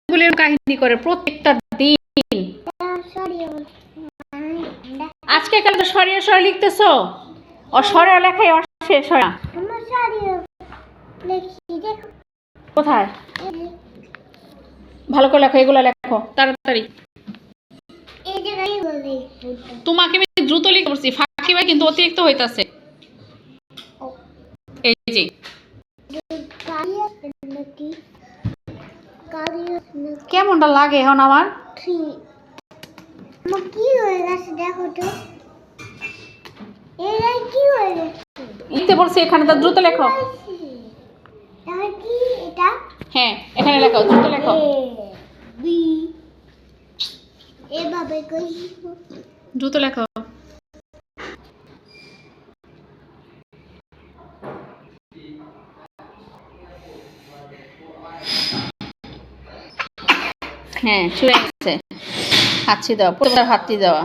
গুলির কাহিনী করে প্রত্যেকটা দিন। আজকে কাল তো সরিয়ে সরে লিখতেছো, অসরে লেখাই অশেষ হয় না। কোথায় ভালো করে লেখো, এগুলো লেখো তাড়াতাড়ি। তোমাকে আমি দ্রুত লিখতে বলছি, ফাঁকি ভাই কিন্তু অতিরিক্ত হইতাছে। এই যে কেমনটা লাগে এখন আমার? কি হয়ে গেছে দেখো তো, এই কি হয়ে গেছে? লিখতে বলছি এখানে, তো দ্রুত লেখো। তাহলে কি এটা? হ্যাঁ এখানে লেখো, দ্রুত লেখো। বি এভাবে কই, দ্রুত লেখো। হ্যাঁ শুয়ে গেছে, হাঁচি দেওয়া, পুরো হাতটি দেওয়া।